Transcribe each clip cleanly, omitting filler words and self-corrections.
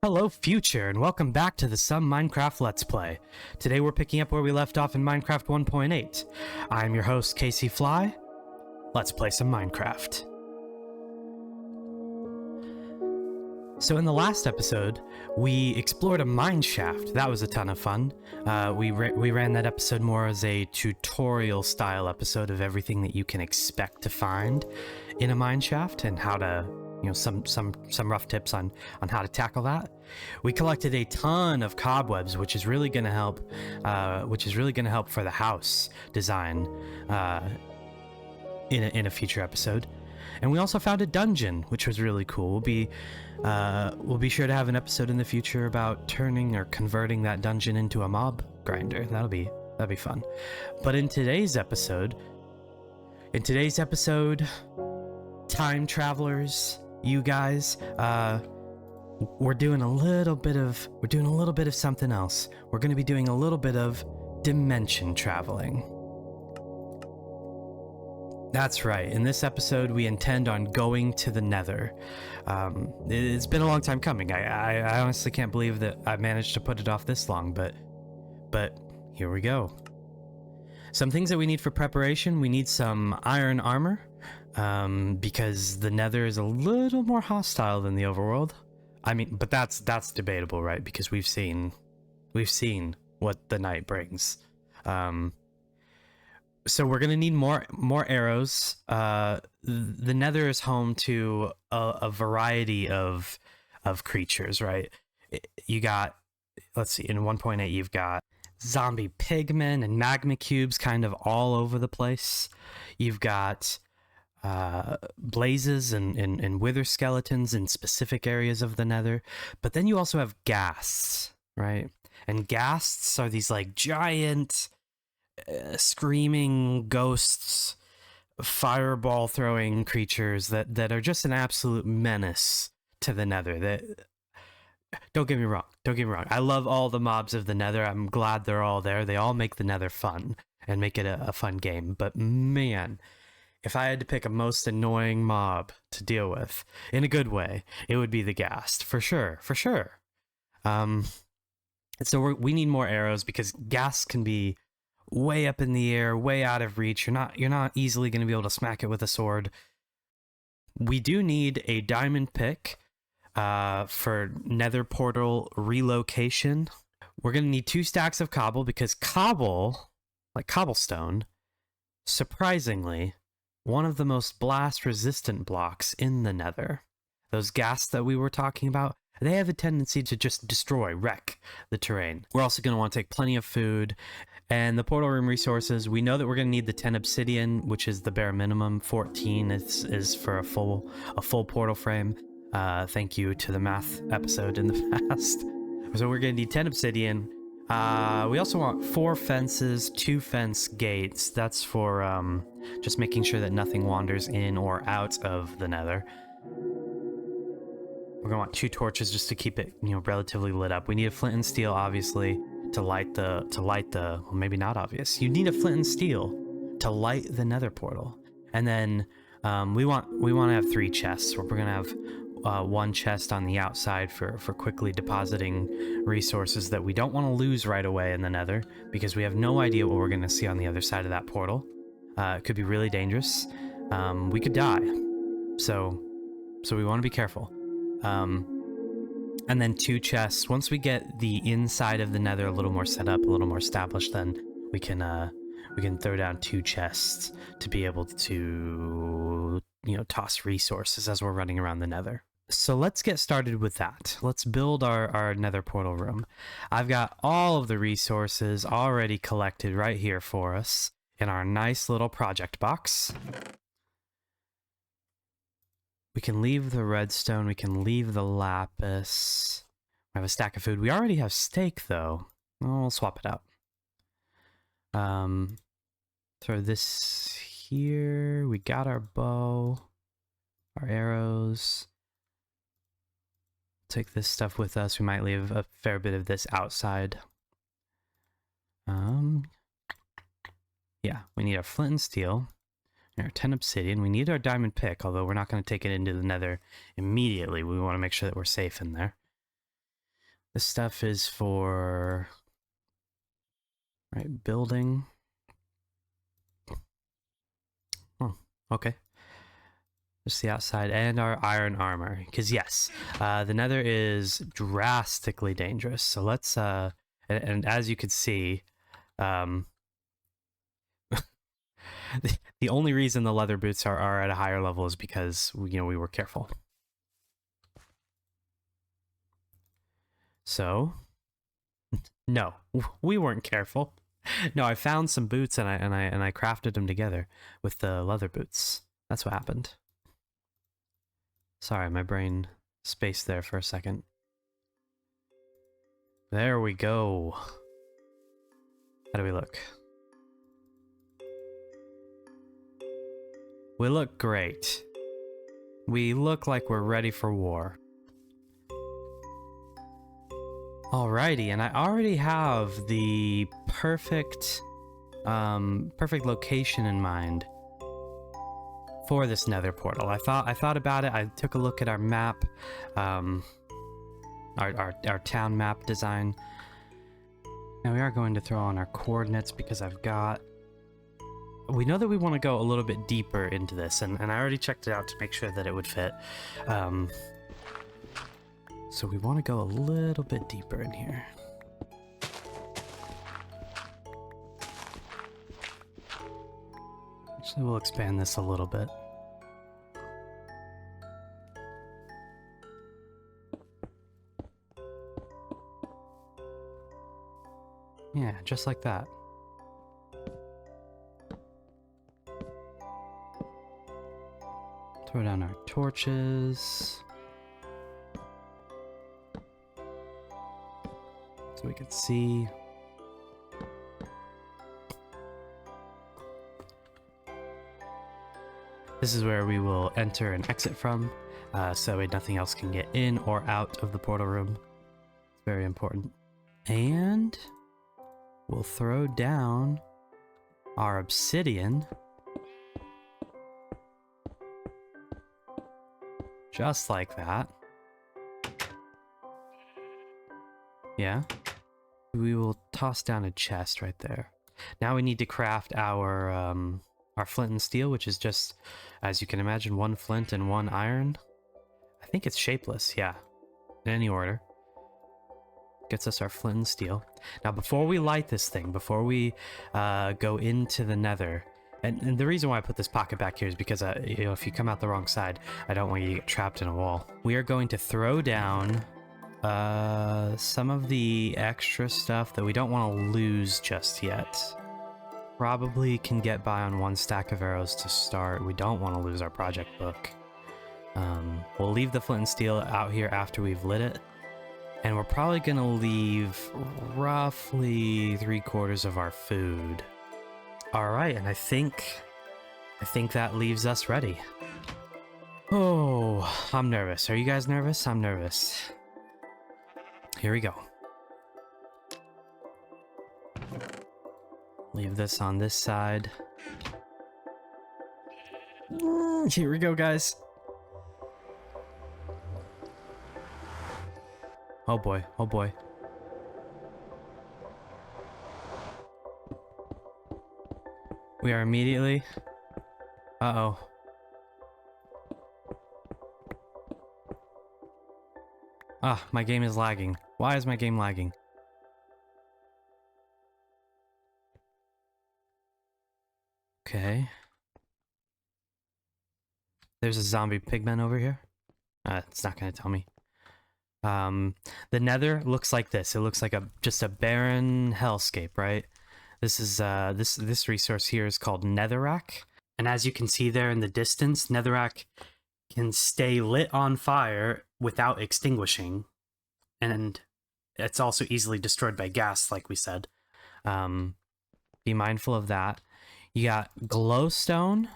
Hello future, and welcome back to the Some Minecraft Let's Play. Today we're picking up where we left off in Minecraft 1.8. I'm your host, Casey Fly. Let's play some Minecraft. So in the last episode, we explored a mine shaft. That was a ton of fun. We ran that episode more as a tutorial style episode of everything that you can expect to find in a mine shaft and how to, some rough tips on how to tackle that. We collected a ton of cobwebs, which is really going to help. For the house design in a future episode. And we also found a dungeon, which was really cool. We'll be sure to have an episode in the future about turning or converting that dungeon into a mob grinder. That'll be fun. But in today's episode, time travelers, you guys, we're doing a little bit of something else. We're going to be doing a little bit of dimension traveling. That's right. In this episode, we intend on going to the Nether. It's been a long time coming. I honestly can't believe that I managed to put it off this long, but here we go. Some things that we need for preparation. We need some iron armor, because the Nether is a little more hostile than the overworld. I mean, but that's debatable, right? Because we've seen what the night brings. So we're gonna need more arrows. The Nether is home to a variety of creatures, right? You got, let's see, in 1.8 you've got zombie pigmen and magma cubes kind of all over the place. You've got blazes and wither skeletons in specific areas of the Nether. But then you also have ghasts, right? And ghasts are these like giant screaming ghosts, fireball throwing creatures that are just an absolute menace to the Nether. That, don't get me wrong, I love all the mobs of the Nether. I'm glad they're all there. They all make the Nether fun and make it a fun game. But man, if I had to pick a most annoying mob to deal with in a good way, it would be the ghast, for sure. So we need more arrows because ghasts can be way up in the air, way out of reach. You're not easily going to be able to smack it with a sword. We do need a diamond pick for Nether portal relocation. We're going to need 2 stacks of cobble because cobble, like cobblestone, surprisingly, one of the most blast resistant blocks in the Nether. Those ghasts that we were talking about, they have a tendency to just wreck the terrain. We're also going to want to take plenty of food. And the portal room resources, we know that we're going to need the 10 obsidian, which is the bare minimum. 14 is for a full portal frame. Thank you to the math episode in the past. So we're going to need 10 obsidian. We also want 4 fences, 2 fence gates. That's for just making sure that nothing wanders in or out of the Nether. We're going to want 2 torches just to keep it, relatively lit up. We need a flint and steel, obviously, to light the well, maybe not obvious. You need a flint and steel to light the Nether portal. And then we want to have 3 chests. We're going to have 1 chest on the outside for quickly depositing resources that we don't want to lose right away in the Nether, because we have no idea what we're going to see on the other side of that portal. It could be really dangerous. We could die. So we want to be careful. And then 2 chests. Once we get the inside of the Nether a little more set up, a little more established, then we can throw down 2 chests to be able to, toss resources as we're running around the Nether. So let's get started with that. Let's build our Nether portal room. I've got all of the resources already collected right here for us in our nice little project box. We can leave the redstone, we can leave the lapis. We have a stack of food. We already have steak, though. Well, we'll swap it out. Throw this here. We got our bow, our arrows. Take this stuff with us. We might leave a fair bit of this outside. Yeah, we need our flint and steel. Our 10 obsidian. We need our diamond pick, although we're not going to take it into the Nether immediately. We want to make sure that we're safe in there. This stuff is for, right, building. Oh, okay. Just the outside and our iron armor. Because yes, the nether is drastically dangerous. So let's, and as you can see, the only reason the leather boots are at a higher level is because, we were careful. So, no, we weren't careful. No, I found some boots and I crafted them together with the leather boots. That's what happened. Sorry, my brain spaced there for a second. There we go. How do we look? We look great. We look like we're ready for war. Alrighty, and I already have the perfect location in mind for this nether portal. I thought about it. I took a look at our map, our town map design. Now we are going to throw on our coordinates because we know that we want to go a little bit deeper into this, and I already checked it out to make sure that it would fit. So we want to go a little bit deeper in here. Actually, we'll expand this a little bit. Yeah, just like that. Throw down our torches. So we can see. This is where we will enter and exit from, so nothing else can get in or out of the portal room. It's very important. And we'll throw down our obsidian. Just like that. Yeah. We will toss down a chest right there. Now we need to craft our flint and steel, which is just, as you can imagine, 1 flint and 1 iron. I think it's shapeless, yeah. In any order. Gets us our flint and steel. Now, before we light this thing, before we go into the nether, and the reason why I put this pocket back here is because, if you come out the wrong side, I don't want you to get trapped in a wall. We are going to throw down some of the extra stuff that we don't want to lose just yet. Probably can get by on 1 stack of arrows to start. We don't want to lose our project book. We'll leave the flint and steel out here after we've lit it. And we're probably gonna leave roughly 3/4 of our food. Alright, and I think that leaves us ready. Oh, I'm nervous. Are you guys nervous? I'm nervous. Here we go. Leave this on this side. Here we go, guys. Oh boy, oh boy. We are immediately... Uh-oh. Ah, my game is lagging. Why is my game lagging? Okay. There's a zombie pigman over here. It's not gonna tell me. The nether looks like this. It looks like just a barren hellscape, right? This is this resource here is called netherrack. And as you can see there in the distance, netherrack can stay lit on fire without extinguishing. And it's also easily destroyed by gas, like we said. Be mindful of that. You got glowstone.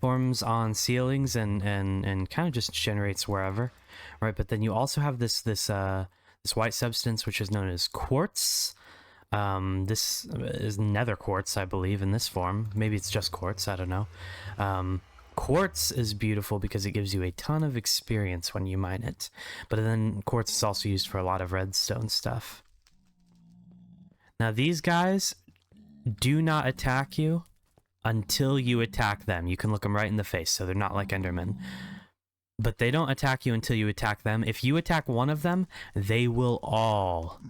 Forms on ceilings and kind of just generates wherever, right? But then you also have this white substance which is known as quartz. This is nether quartz, I believe, in this form. Maybe it's just quartz, I don't know. Quartz is beautiful because it gives you a ton of experience when you mine it. But then quartz is also used for a lot of redstone stuff. Now these guys do not attack you until you attack them. You can look them right in the face, so they're not like Endermen. But they don't attack you until you attack them. If you attack one of them, they will all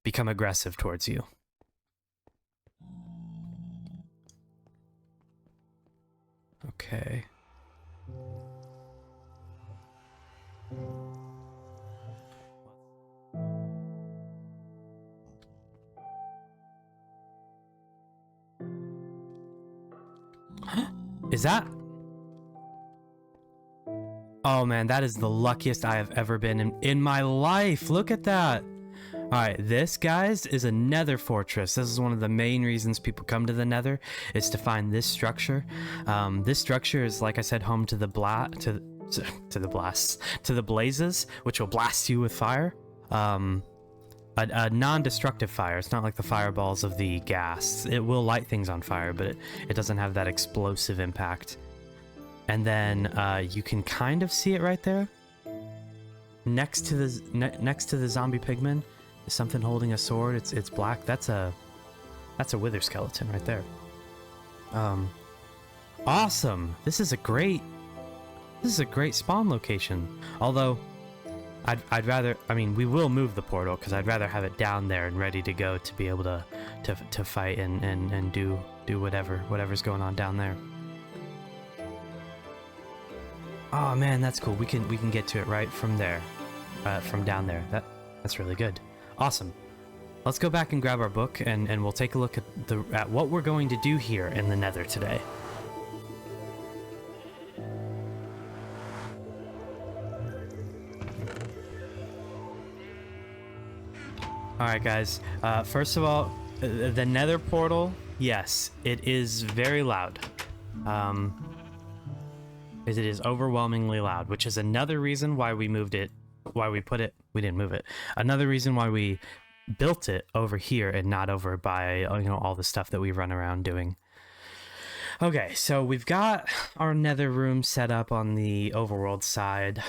become aggressive towards you. Okay. Is that? Oh man, that is the luckiest I have ever been in my life. Look at that. Alright, this, guys, is a nether fortress. This is one of the main reasons people come to the nether, is to find this structure. This structure is, like I said, home to the blazes, which will blast you with fire. A non-destructive fire. It's not like the fireballs of the gas. It will light things on fire, but it doesn't have that explosive impact. And then you can kind of see it right there. Next to the zombie pigman is something holding a sword. It's black. That's a wither skeleton right there. Awesome. This is a great spawn location. Although I'd rather, I mean, we will move the portal because I'd rather have it down there and ready to go to be able to fight and do whatever's going on down there. Oh man, that's cool. We can get to it right from there, from down there. That's really good. Awesome. Let's go back and grab our book and we'll take a look at what we're going to do here in the Nether today. Alright guys, first of all, the Nether portal, yes, it is very loud. It is overwhelmingly loud, which is another reason why we moved it, we didn't move it. Another reason why we built it over here and not over by, you know, all the stuff that we run around doing. Okay, so we've got our Nether room set up on the overworld side.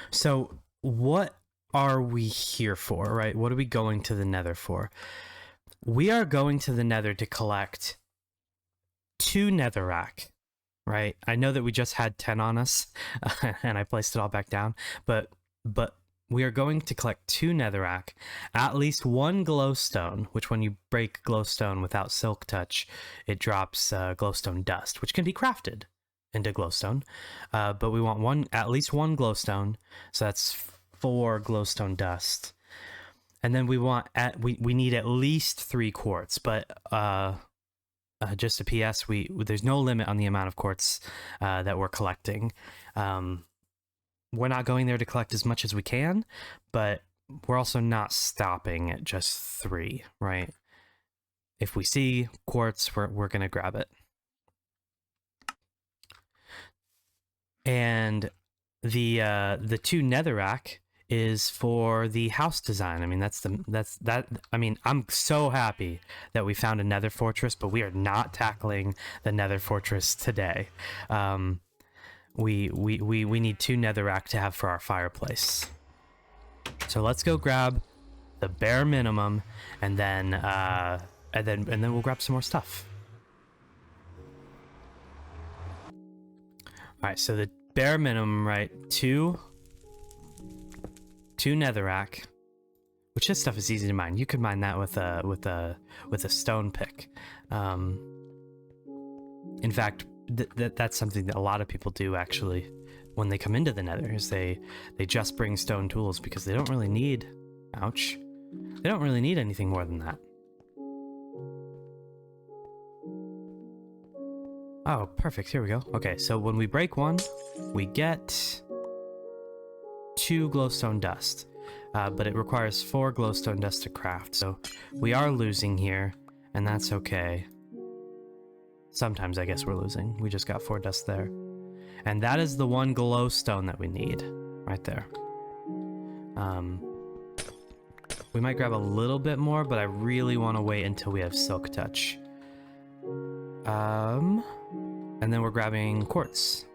So what are we here for, right? What are we going to the Nether for? We are going to the Nether to collect 2 netherrack, right? I know that we just had 10 on us, and I placed it all back down, but we are going to collect 2 netherrack, at least 1 glowstone, which when you break glowstone without silk touch, it drops glowstone dust, which can be crafted into glowstone. But we want at least 1 glowstone, so that's 4 glowstone dust, and then we want we need at least 3 quartz. But just a PS, there's no limit on the amount of quartz that we're collecting. We're not going there to collect as much as we can, but we're also not stopping at just 3, right? If we see quartz, we're gonna grab it. And the 2 netherrack is for the house design. I mean, I mean, I'm so happy that we found a nether fortress, but we are not tackling the nether fortress today. We need 2 netherrack to have for our fireplace. So let's go grab the bare minimum, and then we'll grab some more stuff. All right, so the bare minimum, right? 2 netherrack, which this stuff is easy to mine. You could mine that with a stone pick. In fact, that's something that a lot of people do actually when they come into the Nether, is they just bring stone tools because they don't really need, ouch, they don't really need anything more than that. Oh, perfect. Here we go. Okay, so when we break 1, we get 2 glowstone dust, but it requires 4 glowstone dust to craft, so we are losing here, and that's okay. Sometimes I guess we're losing. We just got 4 dust there. And that is the 1 glowstone that we need, right there. We might grab a little bit more, but I really want to wait until we have silk touch. And then we're grabbing quartz.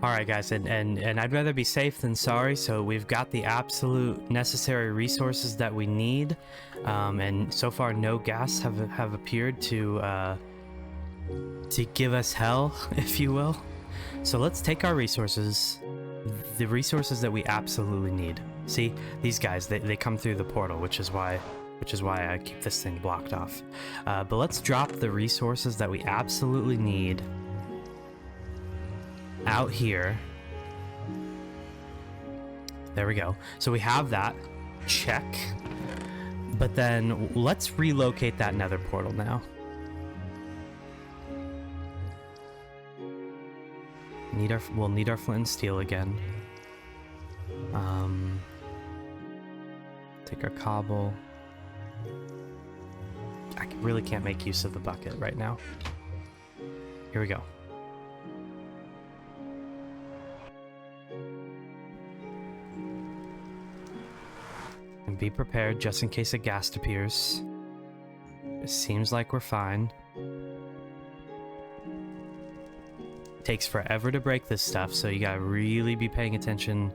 Alright guys, and I'd rather be safe than sorry, so we've got the absolute necessary resources that we need, and so far no gas have appeared to give us hell, if you will. So let's take our resources, the resources that we absolutely need. See, these guys, they come through the portal, which is why I keep this thing blocked off. But let's drop the resources that we absolutely need out here. There we go. So we have that. Check. But then let's relocate that nether portal now. We'll need our flint and steel again. Take our cobble. I really can't make use of the bucket right now. Here we go. And be prepared just in case a ghast appears. It seems like we're fine. It takes forever to break this stuff, so you gotta really be paying attention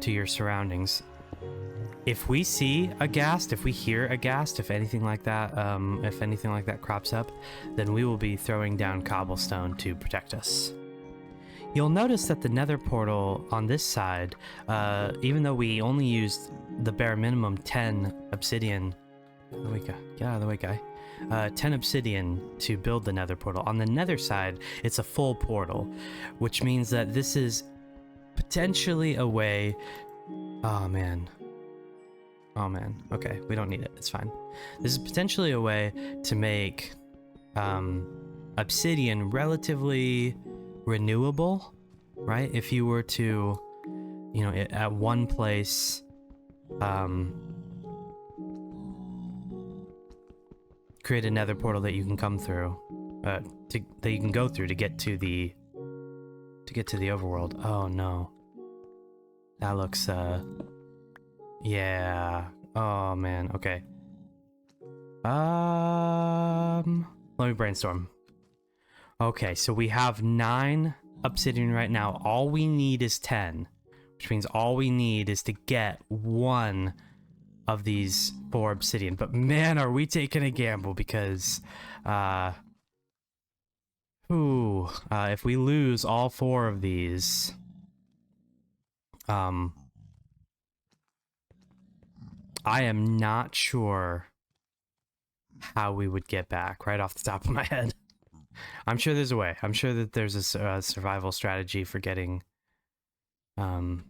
to your surroundings. If we see a ghast, if we hear a ghast, if anything like that crops up, then we will be throwing down cobblestone to protect us. You'll notice that the nether portal on this side, even though we only used the bare minimum 10 obsidian, get out of the way, guy. 10 obsidian to build the nether portal. On the nether side, it's a full portal, which means that this is potentially a way... Oh man. Okay, we don't need it. It's fine. This is potentially a way to make obsidian relatively renewable, right? If you were to, you know, at one place, create a nether portal that you can come through, that you can go through to get to the overworld. Oh no, that looks yeah. Oh man. Okay. Let me brainstorm. Okay, so we have 9 obsidian right now. All we need is 10, which means all we need is to get 1 of these 4 obsidian. But man, are we taking a gamble, because if we lose all 4 of these, I am not sure how we would get back right off the top of my head. I'm sure there's a way. I'm sure that there's a survival strategy for getting... Oh,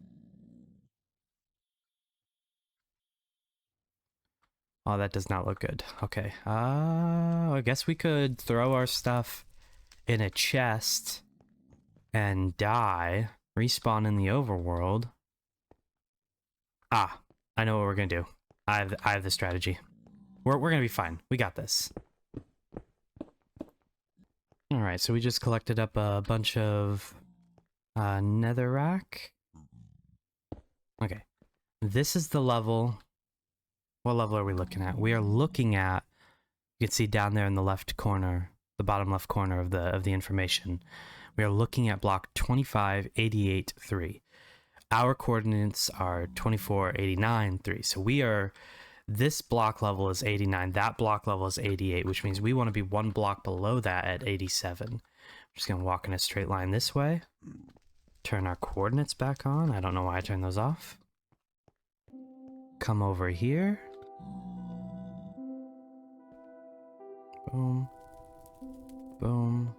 that does not look good. Okay. I guess we could throw our stuff in a chest and die. Respawn in the overworld. Ah, I know what we're gonna do. I have the strategy. We're gonna be fine. We got this. Alright, so we just collected up a bunch of netherrack. Okay. This is the level. What level are we looking at? We are looking at, you can see down there in the left corner, the bottom left corner of the information. We are looking at block 2588-3. Our coordinates are 2489-3. So we are, this block level is 89, that block level is 88, which means we want to be 1 block below that at 87. I'm just going to walk in a straight line this way. Turn our coordinates back on. I don't know why I turned those off. Come over here. Boom. Boom.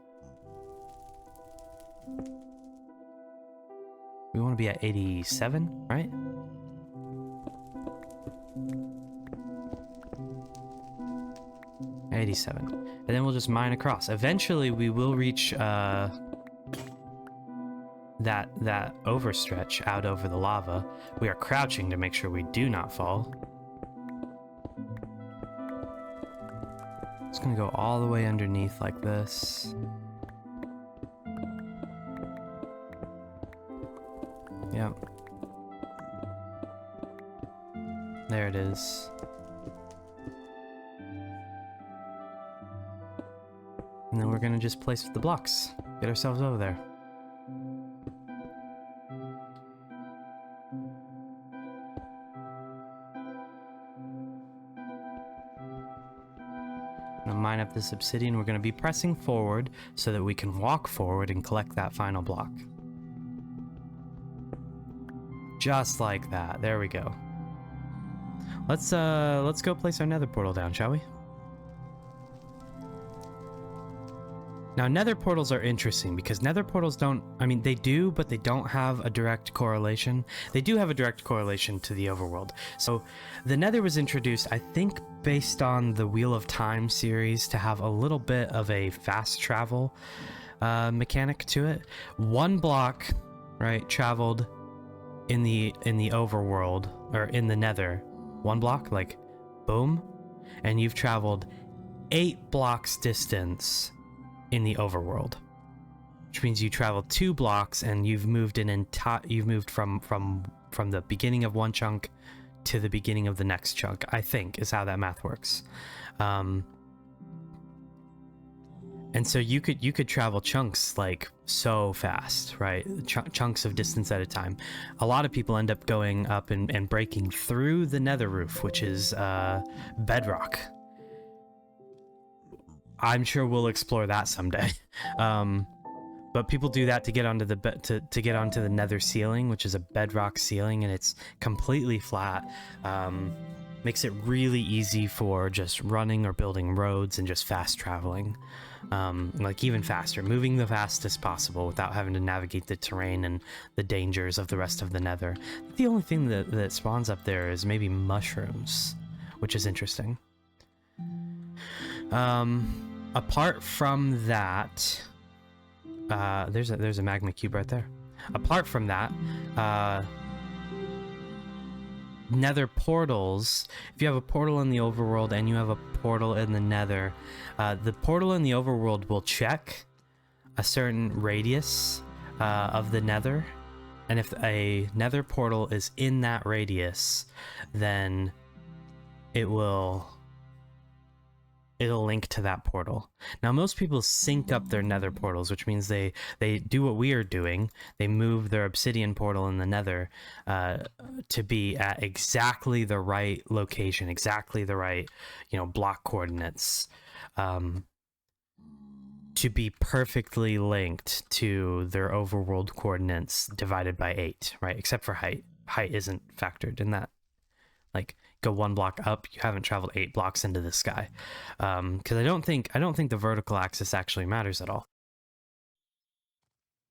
We want to be at 87, right? At 87. And then we'll just mine across. Eventually we will reach that overstretch out over the lava. We are crouching to make sure we do not fall. It's gonna go all the way underneath like this. Yep. There it is. And then we're gonna just place the blocks. Get ourselves over there. going to mine up this obsidian. We're going to be pressing forward so that we can walk forward and collect that final block. Just like that. There we go. Let's go place our nether portal down, shall we? Now, nether portals are interesting because nether portals don't, I mean, they do, but they don't have a direct correlation. They do have a direct correlation to the overworld. So the nether was introduced, I think, based on the Wheel of Time series to have a little bit of a fast travel mechanic to it. One block, right, traveled in the overworld, or in the nether. One block, like, boom, and you've traveled 8 blocks distance in the overworld, which means you traveled 2 blocks and you've moved you've moved from the beginning of one chunk to the beginning of the next chunk, I think is how that math works. And so you could travel chunks like so fast, right? Chunks of distance at a time. A lot of people end up going up and breaking through the nether roof, which is bedrock. I'm sure we'll explore that someday. But people do that to get onto the to get onto the nether ceiling, which is a bedrock ceiling, and it's completely flat. Makes it really easy for just running or building roads and just fast traveling. Like even faster, moving the fastest possible without having to navigate the terrain and the dangers of the rest of the nether. The only thing that spawns up there is maybe mushrooms, which is interesting. Apart from that, there's a magma cube right there. Apart from that, nether portals. If you have a portal in the overworld and you have a portal in the nether, the portal in the overworld will check a certain radius of the nether, and if a nether portal is in that radius, then it'll link to that portal. Now, most people sync up their nether portals, which means they do what we are doing. They move their obsidian portal in the nether to be at exactly the right location, exactly the right, block coordinates, to be perfectly linked to their overworld coordinates divided by 8, right? Except for height. Height isn't factored in that. Like, go 1 block up, you haven't traveled 8 blocks into the sky. Because I don't think the vertical axis actually matters at all.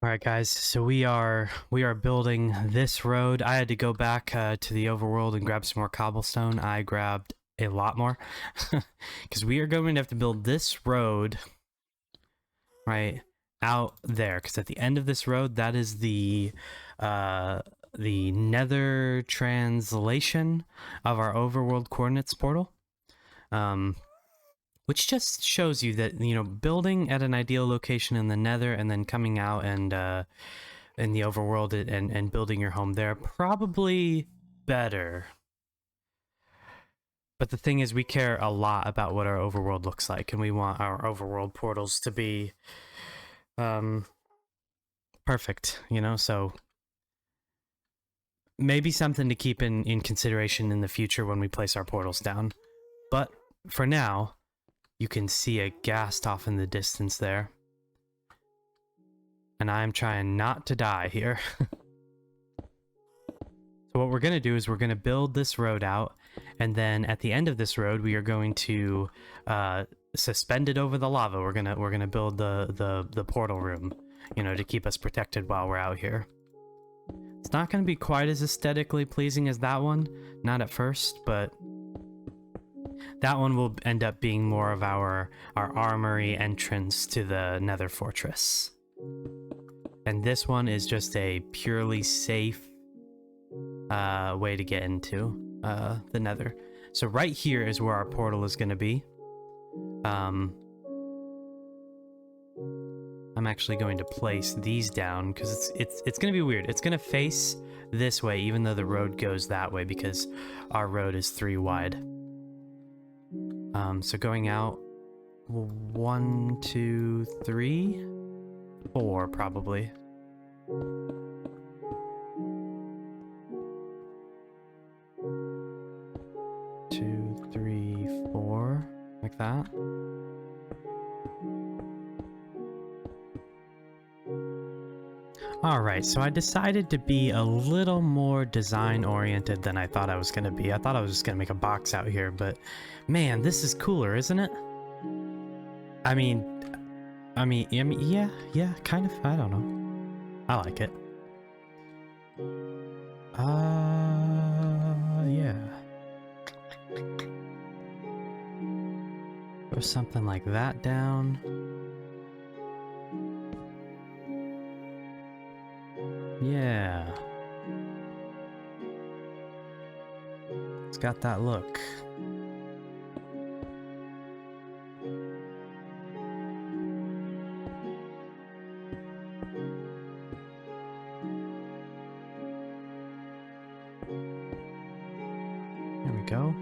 All right, guys. So we are building this road. I had to go back to the overworld and grab some more cobblestone. I grabbed a lot more because we are going to have to build this road right out there. Because at the end of this road, that is the nether translation of our overworld coordinates portal, which just shows you that, building at an ideal location in the nether and then coming out and in the overworld and building your home there, probably better. But the thing is, we care a lot about what our overworld looks like, and we want our overworld portals to be perfect, so maybe something to keep in consideration in the future when we place our portals down. But for now, you can see a ghast off in the distance there. And I'm trying not to die here. So what we're going to do is we're going to build this road out, and then at the end of this road, we are going to suspend it over the lava. We're gonna build the portal room, to keep us protected while we're out here. It's not going to be quite as aesthetically pleasing as that one, not at first, but that one will end up being more of our armory entrance to the nether fortress. And this one is just a purely safe way to get into the nether. So right here is where our portal is going to be. I'm actually going to place these down because it's going to be weird. It's going to face this way even though the road goes that way because our road is 3 wide. So going out 1, 2, 3, 4 probably. 2, 3, 4, like that. Alright, so I decided to be a little more design-oriented than I thought I was going to be. I thought I was just going to make a box out here, but man, this is cooler, isn't it? I mean, yeah, kind of. I don't know. I like it. Yeah. Throw something like that down. Yeah. It's got that look. There we go.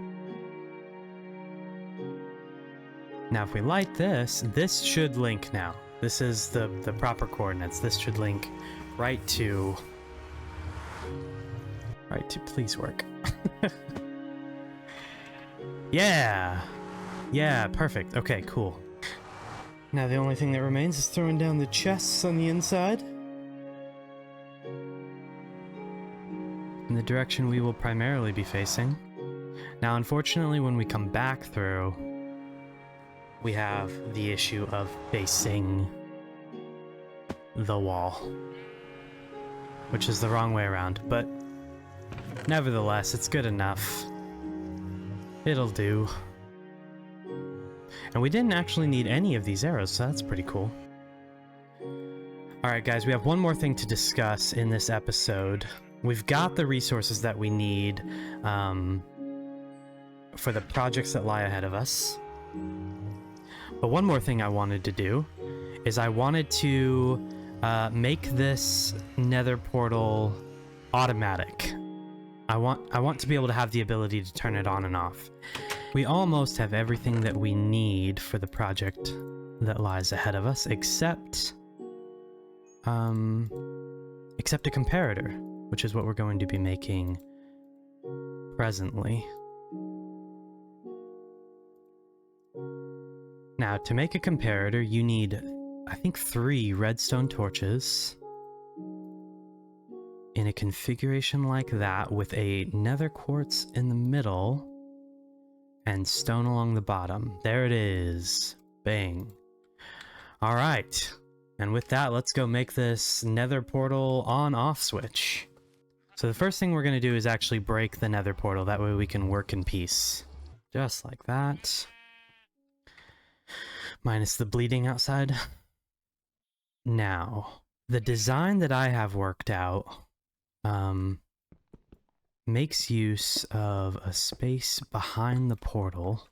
Now if we light this, this should link now. This is the proper coordinates. This should link right to please work. Yeah, perfect. Okay, cool. Now the only thing that remains is throwing down the chests on the inside in the direction we will primarily be facing. Now unfortunately when we come back through, we have the issue of facing the wall, which is the wrong way around, but nevertheless, it's good enough. It'll do. And we didn't actually need any of these arrows, so that's pretty cool. Alright guys, we have one more thing to discuss in this episode. We've got the resources that we need for the projects that lie ahead of us. But one more thing I wanted to do is I wanted to make this nether portal automatic. I want to be able to have the ability to turn it on and off. We almost have everything that we need for the project that lies ahead of us, except a comparator, which is what we're going to be making presently. Now, to make a comparator, you need, I think, 3 redstone torches in a configuration like that with a nether quartz in the middle and stone along the bottom. There it is. Bang. All right. And with that, let's go make this nether portal on-off switch. So the first thing we're going to do is actually break the nether portal. That way we can work in peace. Just like that. Minus the bleeding outside. Now, the design that I have worked out makes use of a space behind the portal.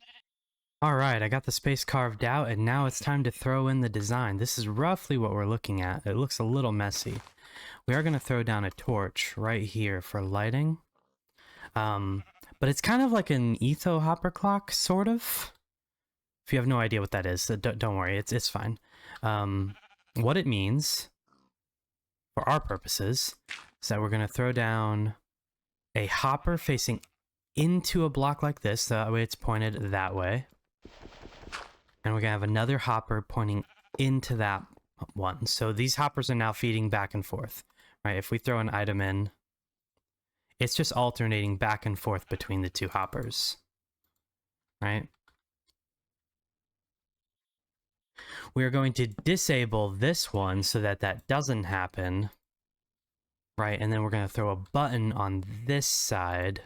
Alright, I got the space carved out, and now it's time to throw in the design. This is roughly what we're looking at. It looks a little messy. We are going to throw down a torch right here for lighting. But it's kind of like an etho hopper clock, sort of. If you have no idea what that is, don't worry, it's fine. What it means, for our purposes, is that we're going to throw down a hopper facing into a block like this, so that way it's pointed that way. And we're going to have another hopper pointing into that one. So these hoppers are now feeding back and forth, right? If we throw an item in, it's just alternating back and forth between the 2 hoppers, right? We are going to disable this one so that that doesn't happen, right? And then we're going to throw a button on this side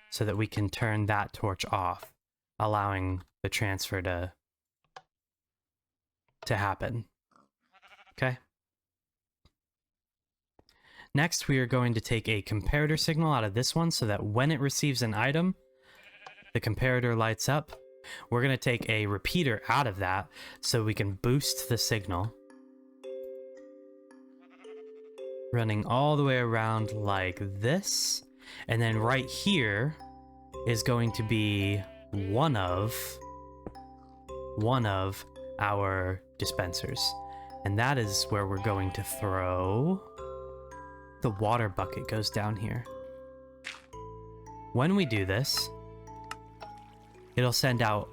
so that we can turn that torch off, allowing the transfer to happen. Okay? Next, we are going to take a comparator signal out of this one so that when it receives an item, the comparator lights up. We're going to take a repeater out of that so we can boost the signal. Running all the way around like this. And then right here is going to be one of our dispensers. And that is where we're going to throw... The water bucket goes down here. When we do this, it'll send out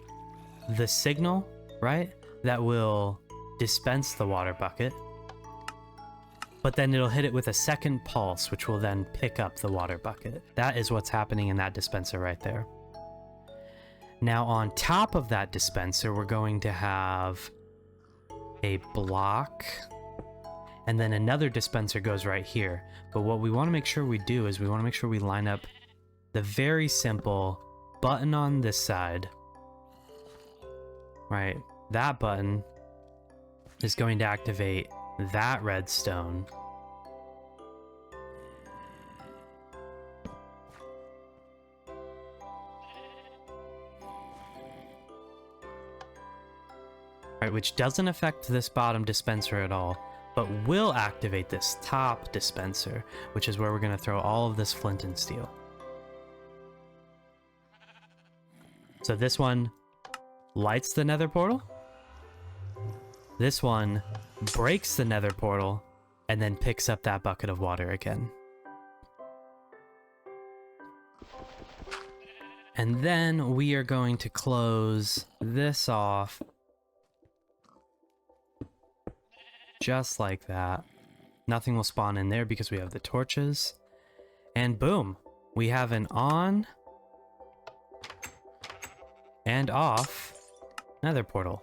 the signal, right? That will dispense the water bucket. but then it'll hit it with a second pulse, which will then pick up the water bucket. That is what's happening in that dispenser right there. Now on top of that dispenser, we're going to have a block, and then another dispenser goes right here. But what we want to make sure we do is we want to make sure we line up the very simple button on this side. Right, that button is going to activate that redstone. Right, which doesn't affect this bottom dispenser at all, but will activate this top dispenser, which is where we're going to throw all of this flint and steel. So this one lights the nether portal. This one breaks the nether portal and then picks up that bucket of water again. And then we are going to close this off just like that. Nothing will spawn in there because we have the torches. And boom, we have an on and off nether portal.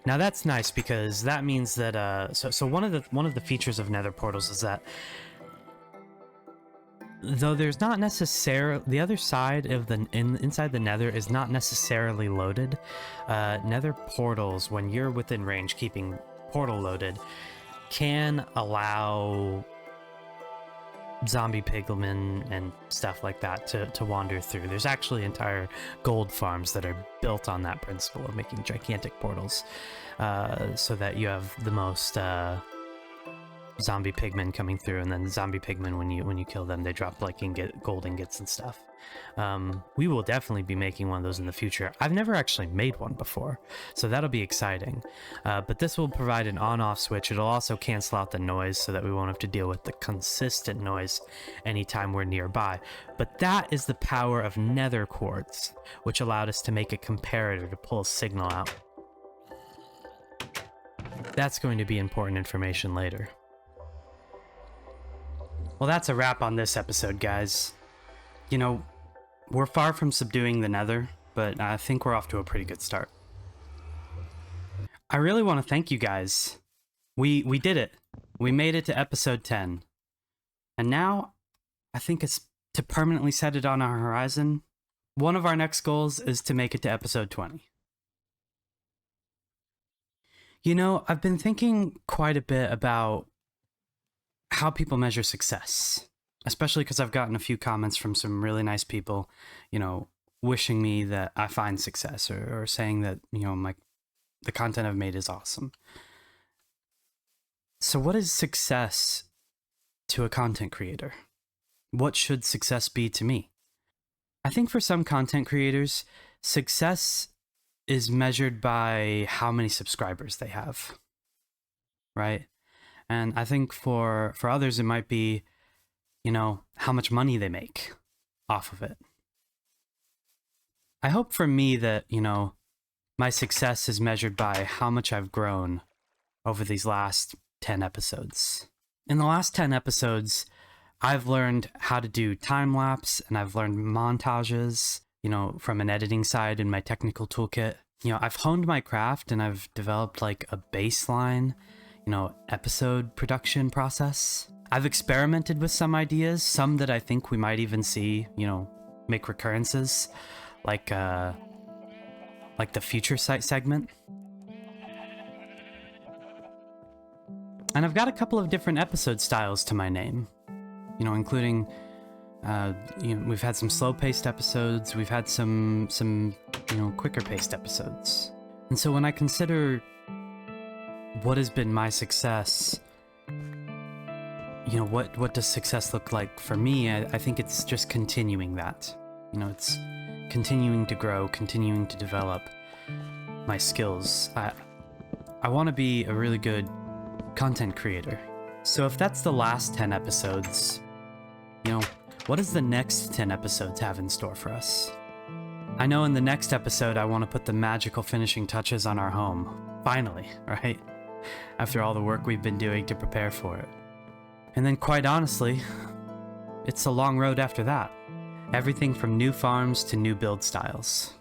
Now that's nice because that means that so one of the features of nether portals is that though there's not necessarily the other side of the inside the nether is not necessarily loaded, nether portals, when you're within range keeping portal loaded, can allow zombie pigmen and stuff like that to wander through. There's actually entire gold farms that are built on that principle of making gigantic portals, so that you have the most zombie pigmen coming through, and then zombie pigmen, when you kill them, they drop like gold ingots and stuff. We will definitely be making one of those in the future. I've never actually made one before, so that'll be exciting. But this will provide an on-off switch. It'll also cancel out the noise so that we won't have to deal with the consistent noise anytime we're nearby. But that is the power of nether quartz, which allowed us to make a comparator to pull a signal out. That's going to be important information later. Well, that's a wrap on this episode, guys. You know, we're far from subduing the nether, but I think we're off to a pretty good start. I really want to thank you guys. We did it. We made it to episode 10. And now, I think it's to permanently set it on our horizon. One of our next goals is to make it to episode 20. You know, I've been thinking quite a bit about how people measure success, especially because I've gotten a few comments from some really nice people, you know, wishing me that I find success, or saying that, you know, the content I've made is awesome. So what is success to a content creator? What should success be to me? I think for some content creators, success is measured by how many subscribers they have, right? And I think for others, it might be, you know, how much money they make off of it. I hope for me that, you know, my success is measured by how much I've grown over these last 10 episodes. In the last 10 episodes, I've learned how to do time-lapse, and I've learned montages, you know, from an editing side in my technical toolkit. You know, I've honed my craft, and I've developed like a baseline, you know, episode production process. I've experimented with some ideas, some that I think we might even see, you know, make recurrences, like the future site segment. And I've got a couple of different episode styles to my name, you know, including, you know, we've had some slow-paced episodes, we've had some, you know, quicker-paced episodes. And so when I consider what has been my success, you know, what does success look like for me? I think it's just continuing that. You know, it's continuing to grow, continuing to develop my skills. I want to be a really good content creator. So if that's the last 10 episodes, you know, what does the next 10 episodes have in store for us? I know in the next episode I want to put the magical finishing touches on our home. Finally, right? after all the work we've been doing to prepare for it. And then quite honestly, it's a long road after that. Everything from new farms to new build styles.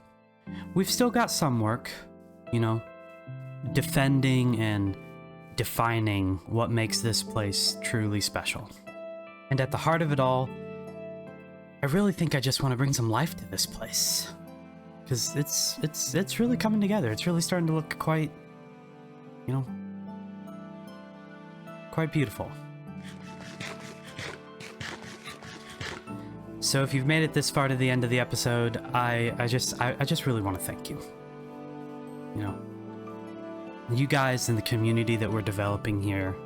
We've still got some work, you know, defending and defining what makes this place truly special. And at the heart of it all, I really think I just want to bring some life to this place. Because it's really coming together. It's really starting to look quite, you know, quite beautiful. So if you've made it this far to the end of the episode, I just really want to thank you. You know, you guys in the community that we're developing here,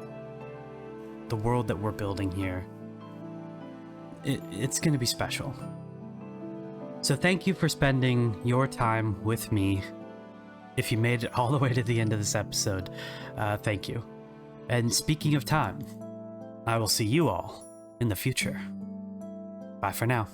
the world that we're building here, it's going to be special. So thank you for spending your time with me. If you made it all the way to the end of this episode, thank you. And speaking of time, I will see you all in the future. Bye for now.